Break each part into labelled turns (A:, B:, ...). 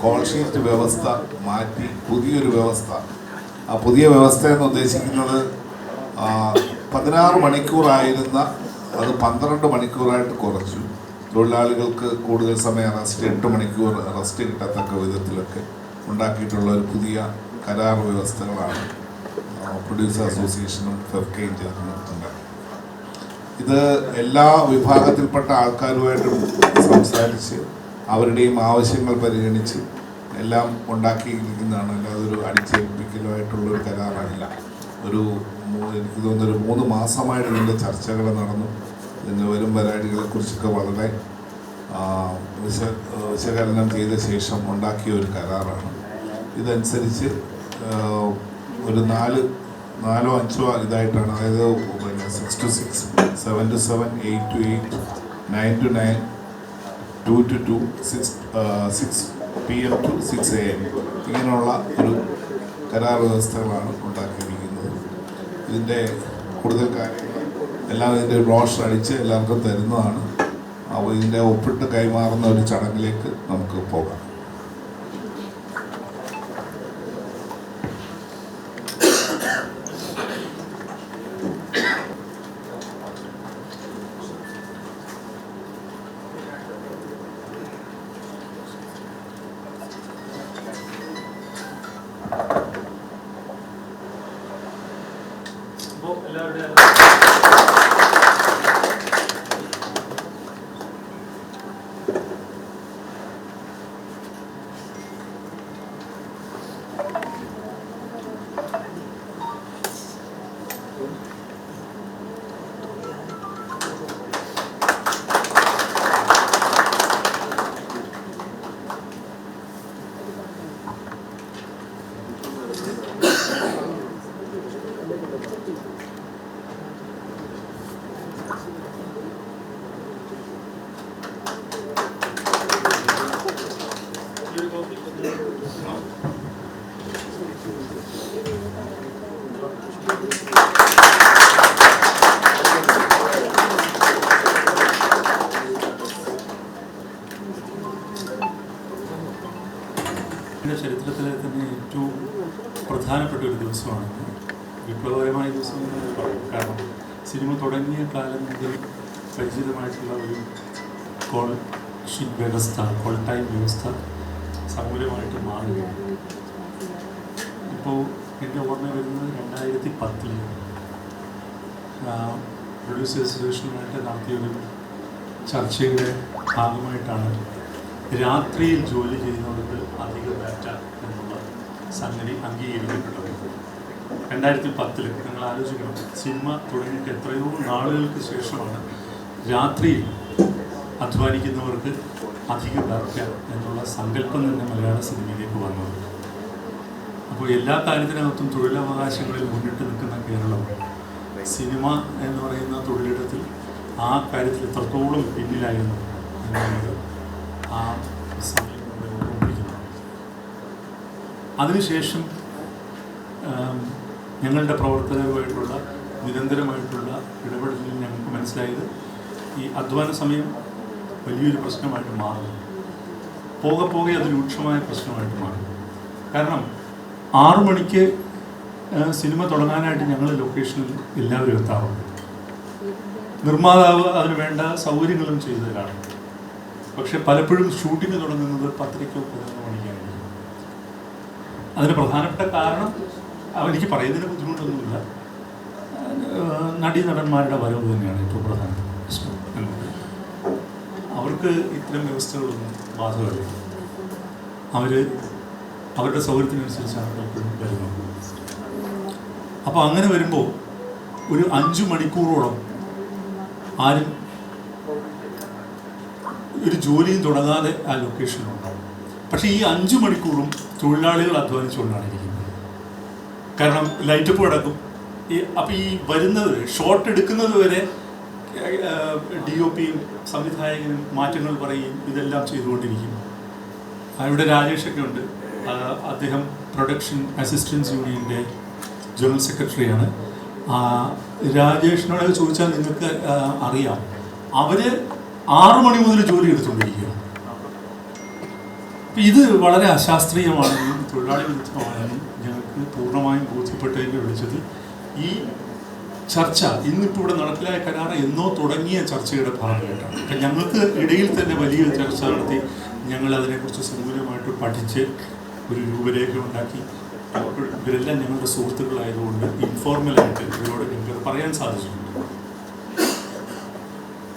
A: Call sheet വ്യവസ്ഥ മാറ്റി പുതിയൊരു വ്യവസ്ഥ. ആ പുതിയ വ്യവസ്ഥ എന്ന് ഉദ്ദേശിക്കുന്നത് 16 മണിക്കൂറായിരുന്ന അത് 12 മണിക്കൂറായിട്ട് കുറച്ചു. തൊഴിലാളികൾക്ക് കൂടുതൽ സമയം റെസ്റ്റ്, 8 മണിക്കൂർ റെസ്റ്റ് കിട്ടത്തക്ക വിധത്തിലൊക്കെ ഉണ്ടാക്കിയിട്ടുള്ള ഒരു പുതിയ കരാർ വ്യവസ്ഥകളാണ് പ്രൊഡ്യൂസർ അസോസിയേഷനും ഫെഫ്കയും ചേർന്ന് ഉണ്ടാക്കി. ഇത് എല്ലാ വിഭാഗത്തിൽപ്പെട്ട ആൾക്കാരുമായിട്ടും സംസാരിച്ച് അവരുടെയും ആവശ്യങ്ങൾ പരിഗണിച്ച് എല്ലാം ഉണ്ടാക്കിയിരിക്കുന്നതാണ്. അല്ലാതെ ഒരു അടിച്ചേൽപ്പിക്കലുമായിട്ടുള്ളൊരു കരാറല്ല. എനിക്ക് തോന്നുന്നൊരു 3 മാസമായിട്ട് ഇതിൻ്റെ ചർച്ചകൾ നടന്നു. ഇതിൻ്റെ വരും വരാടികളെക്കുറിച്ചൊക്കെ വളരെ വിശകലനം ചെയ്ത ശേഷം ഉണ്ടാക്കിയ ഒരു കരാറാണ്. ഇതനുസരിച്ച് ഒരു 4-5 ഇതായിട്ടാണ്, അതായത് 6 to 6, 7 to 7, 8 to 8, 9 to 9, 2 to 2, 6 PM to 6 AM ഇങ്ങനെയുള്ള ഒരു കരാർ വ്യവസ്ഥകളാണ് ഉണ്ടാക്കിയിരിക്കുന്നത്. ഇതിൻ്റെ കൂടുതൽ കാര്യങ്ങൾ എല്ലാം ഇതിൻ്റെ ബ്രോഷർ അടിച്ച് എല്ലാവർക്കും തരുന്നതാണ്. അപ്പോൾ ഇതിൻ്റെ ഒപ്പിട്ട് കൈമാറുന്ന ഒരു ചടങ്ങിലേക്ക് നമുക്ക് പോകാം.
B: ചരിത്രത്തിലെ തന്നെ ഏറ്റവും പ്രധാനപ്പെട്ട ഒരു ദിവസമാണ്, വിപ്ലവകരമായ ദിവസം എന്ന് പറയും. കാരണം സിനിമ തുടങ്ങിയ കാലം മുതൽ പരിചിതമായിട്ടുള്ള ഒരു കോൾ ഷീറ്റ് വ്യവസ്ഥ, കോൾ ടൈം വ്യവസ്ഥ സമൂലമായിട്ട് മാറുകയാണ്. ഇപ്പോൾ എൻ്റെ ഓർമ്മ വരുന്നത് 2010 പ്രൊഡ്യൂസേഴ്സ് അസോസിയേഷനുമായിട്ട് നടത്തിയൊരു ചർച്ചയുടെ ഭാഗമായിട്ടാണ് രാത്രിയിൽ ജോലി ചെയ്യുന്നവർക്ക് അധിക ഡാറ്റ എന്നുള്ള സംഗതി അംഗീകരിക്കപ്പെട്ടത്. 2010 നിങ്ങൾ ആലോചിക്കണം, സിനിമ തുടങ്ങിയിട്ട് എത്രയോ നാളുകൾക്ക് ശേഷമാണ് രാത്രിയിൽ അധ്വാനിക്കുന്നവർക്ക് അധിക ഡാറ്റ എന്നുള്ള സങ്കല്പം തന്നെ മലയാള സിനിമയിലേക്ക് വന്നത്. അപ്പോൾ എല്ലാ കാര്യത്തിനകത്തും തൊഴിലവകാശങ്ങളിൽ മുന്നിട്ട് നിൽക്കുന്ന കേരളം സിനിമ എന്ന് പറയുന്ന തൊഴിലിടത്തിൽ ആ കാര്യത്തിൽ എത്രത്തോളം പിന്നിലായിരുന്നു എന്നുള്ളത് ആ സമയം ഓർമ്മിപ്പിക്കുന്നു. അതിനുശേഷം ഞങ്ങളുടെ പ്രവർത്തകരുമായിട്ടുള്ള നിരന്തരമായിട്ടുള്ള ഇടപെടലിൽ ഞങ്ങൾക്ക് മനസ്സിലായത് ഈ അധ്വാന സമയം വലിയൊരു പ്രശ്നമായിട്ട് മാറുന്നു. പോകെ അത് രൂക്ഷമായ പ്രശ്നമായിട്ട് മാറും. കാരണം 6 മണിക്ക് സിനിമ തുടങ്ങാനായിട്ട് ഞങ്ങൾ ലൊക്കേഷനിൽ എല്ലാവരും എത്താറുണ്ട്. നിർമ്മാതാവ് അതിന് വേണ്ട സൗകര്യങ്ങളും ചെയ്തു തരാണ്. പക്ഷെ പലപ്പോഴും ഷൂട്ടിംഗ് തുടങ്ങുന്നത് 10-11 മണിക്കായിരിക്കും. അതിന് പ്രധാനപ്പെട്ട കാരണം എനിക്ക് പറയുന്നതിന് ബുദ്ധിമുട്ടൊന്നുമില്ല, നടന്മാരുടെ വരവ് തന്നെയാണ് ഏറ്റവും പ്രധാനപ്പെട്ട പ്രശ്നം. അവർക്ക് ഇത്തരം വ്യവസ്ഥകളൊന്നും ബാധകമല്ല. അവരുടെ സൗകര്യത്തിനനുസരിച്ചാണ് പലപ്പോഴും വരുന്നത്. അപ്പോൾ അങ്ങനെ വരുമ്പോൾ ഒരു 5 മണിക്കൂറോളം ആരും ഒരു ജോലിയും തുടങ്ങാതെ ആ ലൊക്കേഷനിലുണ്ടാവും. പക്ഷേ ഈ 5 മണിക്കൂറും തൊഴിലാളികൾ അധ്വാനിച്ചുകൊണ്ടാണ് ഇരിക്കുന്നത്. കാരണം ലൈറ്റപ്പ് കിടക്കും. അപ്പോൾ ഈ വരുന്നത് ഷോട്ട് എടുക്കുന്നത് വരെ DOPയും സംവിധായകനും മാറ്റങ്ങൾ പറയും, ഇതെല്ലാം ചെയ്തുകൊണ്ടിരിക്കും. ഇവിടെ രാജേഷൊക്കെ ഉണ്ട്, അദ്ദേഹം പ്രൊഡക്ഷൻ അസിസ്റ്റൻസ് യൂണിയൻ്റെ ജനറൽ സെക്രട്ടറിയാണ്. രാജേഷിനോട് ചോദിച്ചാൽ നിങ്ങൾക്ക് അറിയാം, അവർ 6 മണി മുതൽ ജോലി എടുത്തുകൊണ്ടിരിക്കുക. ഇത് വളരെ അശാസ്ത്രീയമാണെന്നും തൊഴിലാളി വിരുദ്ധമാണെന്നും ഞങ്ങൾക്ക് പൂർണ്ണമായും ബോധ്യപ്പെട്ടതിൽ വിളിച്ചത് ഈ ചർച്ച ഇന്നിപ്പോൾ ഇവിടെ നടപ്പിലായ കരാർ എന്നോ തുടങ്ങിയ ചർച്ചയുടെ ഭാഗമായിട്ടാണ്. അപ്പം ഞങ്ങൾക്ക് ഇടയിൽ തന്നെ വലിയ ചർച്ച നടത്തി ഞങ്ങൾ അതിനെക്കുറിച്ച് സമൂലമായിട്ട് പഠിച്ച് ഒരു രൂപരേഖ ഉണ്ടാക്കി. ഇവരെല്ലാം ഞങ്ങളുടെ സുഹൃത്തുക്കളായതുകൊണ്ട് ഇൻഫോർമലായിട്ട് ഇവരോട് ഞങ്ങൾക്ക് പറയാൻ സാധിച്ചിട്ടുണ്ട്.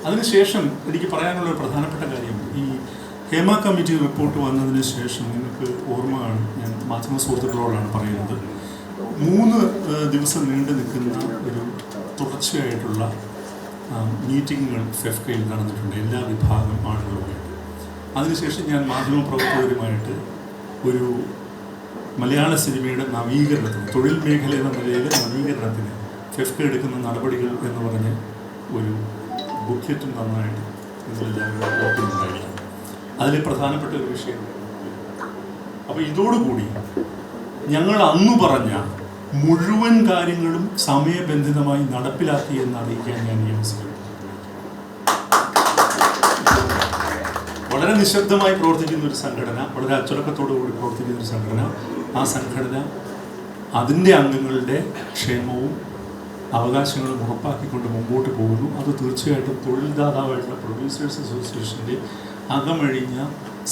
B: അതിനുശേഷം എനിക്ക് പറയാനുള്ള ഒരു പ്രധാനപ്പെട്ട കാര്യം, ഈ ഹേമ കമ്മിറ്റി റിപ്പോർട്ട് വന്നതിന് ശേഷം നിങ്ങൾക്ക് ഓർമ്മ കാണും, ഞാൻ മാധ്യമ സുഹൃത്തുക്കളോടാണ് പറയുന്നത്, 3 ദിവസം നീണ്ടു നിൽക്കുന്ന ഒരു തുടർച്ചയായിട്ടുള്ള മീറ്റിങ്ങുകൾ ഫെഫ്കയിൽ നടന്നിട്ടുണ്ട്, എല്ലാ വിഭാഗം ആളുകളുമായിട്ട്. അതിനുശേഷം ഞാൻ മാധ്യമപ്രവർത്തകരുമായിട്ട് ഒരു മലയാള സിനിമയുടെ നവീകരണത്തിന്, തൊഴിൽ മേഖല എന്ന നിലയിലെ നവീകരണത്തിന് ഫെഫ്ക എടുക്കുന്ന നടപടികൾ എന്ന് പറഞ്ഞ് ഒരു ബുക്ക്ലെറ്റും നന്നായിട്ട് നിങ്ങളെല്ലാവരും ഓർക്കുന്നുണ്ടായിരിക്കും. അതിൽ പ്രധാനപ്പെട്ട ഒരു വിഷയം. അപ്പോൾ ഇതോടുകൂടി ഞങ്ങൾ അന്ന് പറഞ്ഞ മുഴുവൻ കാര്യങ്ങളും സമയബന്ധിതമായി നടപ്പിലാക്കി എന്ന് അറിയിക്കാൻ ഞാൻ ഈ അവസരം. വളരെ നിശബ്ദമായി പ്രവർത്തിക്കുന്ന ഒരു സംഘടന, വളരെ അച്ചടക്കത്തോടു കൂടി പ്രവർത്തിക്കുന്ന ഒരു സംഘടന, ആ സംഘടന അതിൻ്റെ അംഗങ്ങളുടെ ക്ഷേമവും അവകാശങ്ങളും ഉറപ്പാക്കിക്കൊണ്ട് മുമ്പോട്ട് പോകുന്നു. അത് തീർച്ചയായിട്ടും തൊഴിൽദാതാവായിട്ടുള്ള പ്രൊഡ്യൂസേഴ്സ് അസോസിയേഷൻ്റെ അകമഴിഞ്ഞ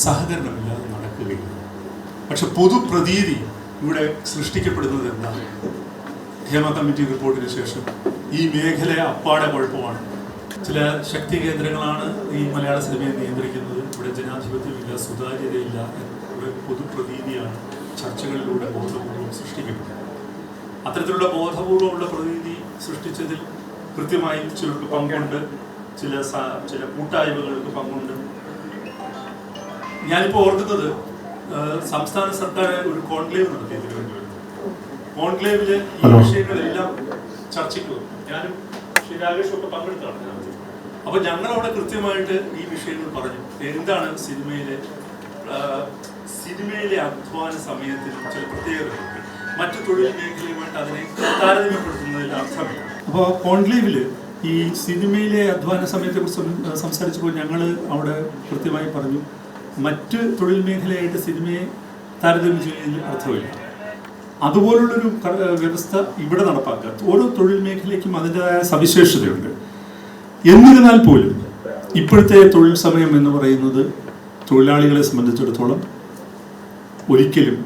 B: സഹകരണമില്ലാതെ നടക്കുകയില്ല. പക്ഷെ പൊതുപ്രതീതി ഇവിടെ സൃഷ്ടിക്കപ്പെടുന്നത് എന്താണ്? ഹേമ കമ്മിറ്റി റിപ്പോർട്ടിന് ശേഷം ഈ മേഖല അപ്പാടെ കുഴപ്പമാണ്. ചില ശക്തി കേന്ദ്രങ്ങളാണ് ഈ മലയാള സിനിമയെ നിയന്ത്രിക്കുന്നത്. ഇവിടെ ജനാധിപത്യമില്ല, സുതാര്യതയില്ല എന്നുള്ള പൊതുപ്രതീതിയാണ് ചർച്ചകളിലൂടെ ബോധപൂർവം സൃഷ്ടിക്കപ്പെടുന്നത്. അത്തരത്തിലുള്ള ബോധപൂർവമുള്ള പ്രതീതി സൃഷ്ടിച്ചതിൽ കൃത്യമായും ചിലർക്ക് പങ്കുണ്ട്, ചില കൂട്ടായ്മകൾക്ക് പങ്കുണ്ട്. ഞാനിപ്പോൾ ഓർക്കുന്നത്, സംസ്ഥാന സർക്കാർ ഒരു കോൺക്ലേവ് നടത്തി തിരുവനന്തപുരത്ത്. കോൺക്ലേവില് ഈ വിഷയങ്ങളെല്ലാം ചർച്ചയ്ക്ക് വന്നു. ഞാനും ശ്രീ രാകേഷും ഒക്കെ പങ്കെടുത്താണ്. അപ്പൊ ഞങ്ങളവിടെ കൃത്യമായിട്ട് ഈ വിഷയങ്ങൾ പറഞ്ഞു. എന്താണ് സിനിമയിലെ അധ്വാന സമയത്തിന് ചില പ്രത്യേകതകളുണ്ട്, മറ്റു തൊഴിൽ മേഖലയുമായിട്ട് അതിനെ താരതമ്യപ്പെടുത്തുന്നതിൽ അർത്ഥമില്ല. അപ്പോൾ കോൺക്ലേവില് ഈ സിനിമയിലെ അധ്വാന സമയത്തെക്കുറിച്ച് സംസാരിച്ചപ്പോൾ ഞങ്ങൾ അവിടെ കൃത്യമായി പറഞ്ഞു, മറ്റ് തൊഴിൽ മേഖലയായിട്ട് സിനിമയെ താരതമ്യം ചെയ്യുന്നതിൽ അർത്ഥമില്ല. അതുപോലുള്ളൊരു വ്യവസ്ഥ ഇവിടെ നടപ്പാക്കുക. ഓരോ തൊഴിൽ മേഖലയ്ക്കും അതിൻ്റെതായ സവിശേഷതയുണ്ട്. എന്നിരുന്നാൽ പോലും ഇപ്പോഴത്തെ തൊഴിൽ സമയം എന്ന് പറയുന്നത് തൊഴിലാളികളെ സംബന്ധിച്ചിടത്തോളം ഒരിക്കലും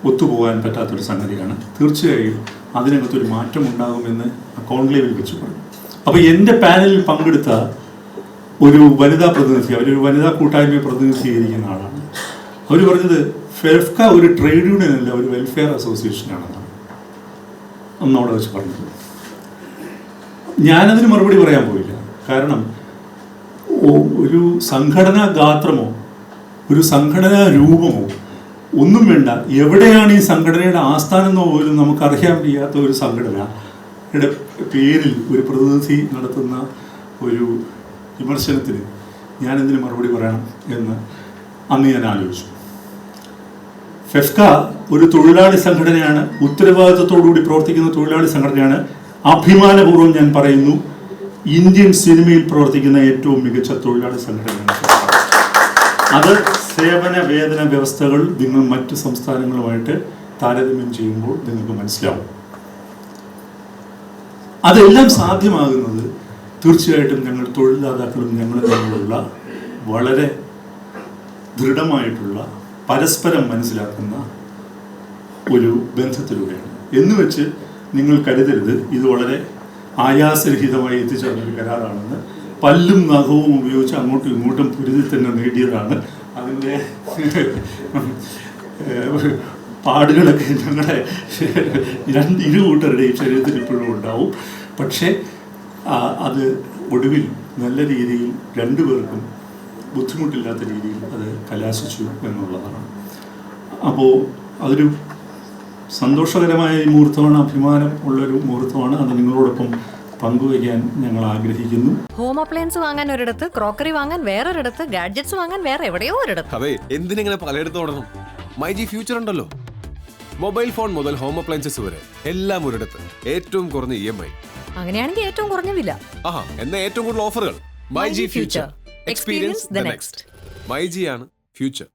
B: ഒത്തുപോകാൻ പറ്റാത്തൊരു സംഗതിയാണ്. തീർച്ചയായും അതിനകത്തൊരു മാറ്റം ഉണ്ടാകുമെന്ന് കോൺക്ലേവിൽ വെച്ച് പറഞ്ഞു. അപ്പോൾ എൻ്റെ പാനലിൽ പങ്കെടുത്ത ഒരു വനിതാ പ്രതിനിധി, അവരൊരു വനിതാ കൂട്ടായ്മയെ പ്രതിനിധീകരിക്കുന്ന ആളാണ്. അവർ പറഞ്ഞത് ഫെഫ്ക ഒരു ട്രേഡ് യൂണിയൻ അല്ല, ഒരു വെൽഫെയർ അസോസിയേഷനാണെന്നാണ് അന്നവിടെ വെച്ച് പറഞ്ഞത്. ഞാനതിന് മറുപടി പറയാൻ പോയില്ല. കാരണം ഒരു സംഘടനാ ഗാത്രമോ ഒരു സംഘടനാ രൂപമോ ഒന്നും വേണ്ട, എവിടെയാണ് ഈ സംഘടനയുടെ ആസ്ഥാനം എന്നോ പോലും നമുക്കറിയാൻ വയ്യാത്ത ഒരു സംഘടനയുടെ പേരിൽ ഒരു പ്രതിനിധി നടത്തുന്ന ഒരു വിമർശനത്തിന് ഞാനെന്തിന് മറുപടി പറയണം എന്ന് അന്ന് ഞാൻ ആലോചിച്ചു. ഫെഫ്ക ഒരു തൊഴിലാളി സംഘടനയാണ്, ഉത്തരവാദിത്വത്തോടുകൂടി പ്രവർത്തിക്കുന്ന തൊഴിലാളി സംഘടനയാണ്. അഭിമാനപൂർവ്വം ഞാൻ പറയുന്നു, ഇന്ത്യൻ സിനിമയിൽ പ്രവർത്തിക്കുന്ന ഏറ്റവും മികച്ച തൊഴിലാളി സംഘടനയാണ്. അത് സേവന വേതന വ്യവസ്ഥകൾ നിങ്ങൾ മറ്റ് സംസ്ഥാനങ്ങളുമായിട്ട് താരതമ്യം ചെയ്യുമ്പോൾ നിങ്ങൾക്ക് മനസ്സിലാവും. അതെല്ലാം സാധ്യമാകുന്നത് തീർച്ചയായിട്ടും ഞങ്ങൾ തൊഴിൽദാതാക്കളും ഞങ്ങളും തമ്മിലുള്ള വളരെ ദൃഢമായിട്ടുള്ള പരസ്പരം മനസ്സിലാക്കുന്ന ഒരു ബന്ധത്തിലൂടെയാണ്. എന്ന് വെച്ച് നിങ്ങൾ കരുതരുത് ഇത് വളരെ ആയാസരഹിതമായി എത്തിച്ചേർന്നൊരു കരാറാണെന്ന്. പല്ലും നഖവും ഉപയോഗിച്ച് അങ്ങോട്ടും ഇങ്ങോട്ടും പൊരുതി തന്നെ നേടിയതാണ്. അതിൻ്റെ പാടുകളൊക്കെ ഞങ്ങളുടെ ഇരു കൂട്ടരുടെയും ശരീരത്തിൽ ഇപ്പോഴും ഉണ്ടാവും. പക്ഷേ അത് ഒടുവിൽ നല്ല രീതിയിൽ രണ്ടുപേർക്കും ബുദ്ധിമുട്ടില്ലാത്ത രീതിയിൽ അത് കലാശിച്ചു എന്നുള്ളതാണ്. അപ്പോൾ അതൊരു സന്തോഷകരമായ ഈ മുഹൂർത്തമാണ്, അഭിമാനം ഉള്ളൊരു മുഹൂർത്തമാണ്. അത് നിങ്ങളോടൊപ്പം പങ്കുവയ്ക്കാൻ ഞങ്ങൾ ആഗ്രഹിക്കുന്നു.
C: ഹോം അപ്ലയൻസ് വാങ്ങാൻ ഒരിടത്ത്, ക്രോക്കറി വാങ്ങാൻ വേറൊരിടത്ത്, ഗാഡ്ജറ്റ്സ് വാങ്ങാൻ വേറെ എവിടെയോ ഒരിടത്ത്.
D: അതെ, എന്തിനെങ്ങനെ പലയിടത്തും ഓടണം? മൈജി ഫ്യൂച്ചർ ഉണ്ടല്ലോ. മൊബൈൽ ഫോൺ മുതൽ ഹോം അപ്ലയൻസസ് വരെ എല്ലാം ഒരിടത്ത്, ഏറ്റവും കുറഞ്ഞ EMI.
C: അങ്ങനെയാണെങ്കിൽ ഏറ്റവും കുറഞ്ഞ വില.
D: ആഹാ, എന്നാ ഏറ്റവും കൂടുതൽ ഓഫറുകൾ. MyG future, experience the next. MyG ആണ് ഫ്യൂച്ചർ.